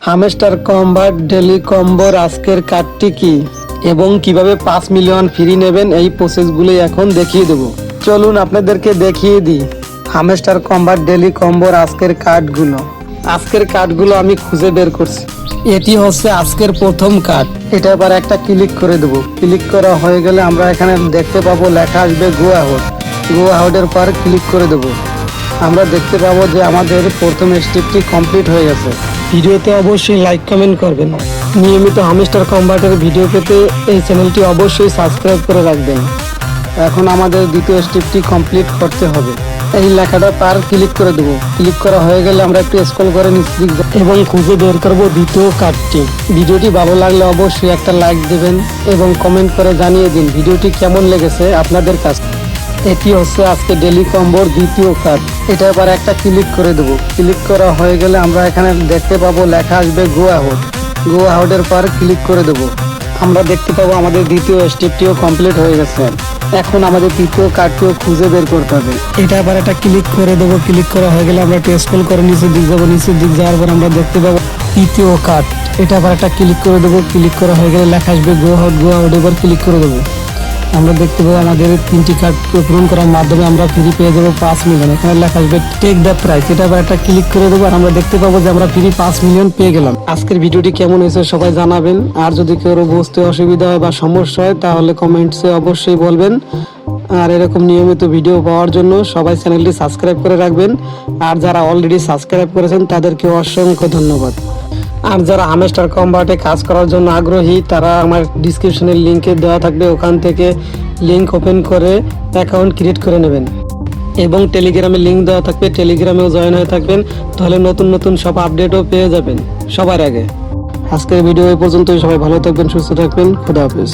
Hamster combat daily কম্বোর আজকের কার্ডটি কি এবং কিভাবে 5 মিলিয়ন ফ্রি নেবেন এই প্রসেসগুলি এখন দেখিয়ে দেব। চলুন আপনাদেরকে দেখিয়ে দিই হামস্টার কম্বাট ডেলি কম্বোর আজকের কার্ডগুলো আমি খুঁজে বের করছি। এটি হচ্ছে আজকের প্রথম কার্ড। এটা আবার একটা ক্লিক করে দেবো। ক্লিক করা হয়ে গেলে আমরা এখানে দেখতে পাবো লেখা আসবে গো আউটের পর ক্লিক করে দেবো। আমরা দেখতে পাবো যে আমাদের প্রথম স্টেপটি কমপ্লিট হয়ে গেছে। ভিডিওতে অবশ্যই লাইক কমেন্ট করবেন। নিয়মিত হামস্টার কম্বাটের ভিডিও পেতে এই চ্যানেলটি অবশ্যই সাবস্ক্রাইব করে রাখবেন। এখন আমাদের দ্বিতীয় স্টেপটি কমপ্লিট করতে হবে। এই লেখাটা পার ক্লিক করে দেবো। ক্লিক করা হয়ে গেলে আমরা একটু স্ক্রল করে নিচ্ছি এবং খুঁজে বের করবো দ্বিতীয় কার্ডটি। ভিডিওটি ভালো লাগলে অবশ্যই একটা লাইক দেবেন এবং কমেন্ট করে জানিয়ে দিন ভিডিওটি কেমন লেগেছে আপনাদের কাছে। এটি হচ্ছে আজকে ডেলি কম্বোর দ্বিতীয় কার্ড। এটা এবার একটা ক্লিক করে দেবো। ক্লিক করা হয়ে গেলে আমরা এখানে দেখতে পাবো লেখা আসবে গো আউটের পর ক্লিক করে দেবো। আমরা দেখতে পাবো আমাদের দ্বিতীয় স্টেপটিও কমপ্লিট হয়ে গেছে। এখন আমাদের তৃতীয় কার্ডটিও খুঁজে বের করতে হবে। এটা আবার একটা ক্লিক করে দেবো। ক্লিক করা হয়ে গেলে আমরা একটু স্ক্রল করে নিচের দিক যাবো। নিচের দিক যাওয়ার পর আমরা দেখতে পাবো তৃতীয় কার্ড। এটা আবার একটা ক্লিক করে দেবো। ক্লিক করা হয়ে গেলে লেখা আসবে গো আউট এবার ক্লিক করে দেবো। আমরা দেখতে পাবো আমাদের 3টি কার্ড পূরণ করার মাধ্যমে আমরা ফ্রি পেয়ে যাবো 5 মিলিয়ন। এখানে লেখা আসবে টেক দ্য প্রাইস। এটা আবার একটা ক্লিক করে দেবো আর আমরা দেখতে পাবো যে আমরা ফ্রি 5 মিলিয়ন পেয়ে গেলাম। আজকের ভিডিওটি কেমন হয়েছে সবাই জানাবেন। আর যদি কেউ বুঝতে অসুবিধা হয় বা সমস্যা হয় তাহলে কমেন্টসে অবশ্যই বলবেন। আর এরকম নিয়মিত ভিডিও পাওয়ার জন্য সবাই চ্যানেলটি সাবস্ক্রাইব করে রাখবেন। আর যারা অলরেডি সাবস্ক্রাইব করেছেন তাদেরকে অসংখ্য ধন্যবাদ। আর যারা হামস্টার কম্বাটে কাজ করার জন্য আগ্রহী তারা আমার ডিসক্রিপশনের লিঙ্কে দেওয়া থাকবে, ওখান থেকে লিঙ্ক ওপেন করে অ্যাকাউন্ট ক্রিয়েট করে নেবেন এবং টেলিগ্রামে লিঙ্ক দেওয়া থাকবে, টেলিগ্রামেও জয়েন হয়ে থাকবেন। তাহলে নতুন নতুন সব আপডেটও পেয়ে যাবেন সবার আগে। আজকের ভিডিও এই পর্যন্তই। সবাই ভালো থাকবেন, সুস্থ থাকবেন। খোদা হাফেজ।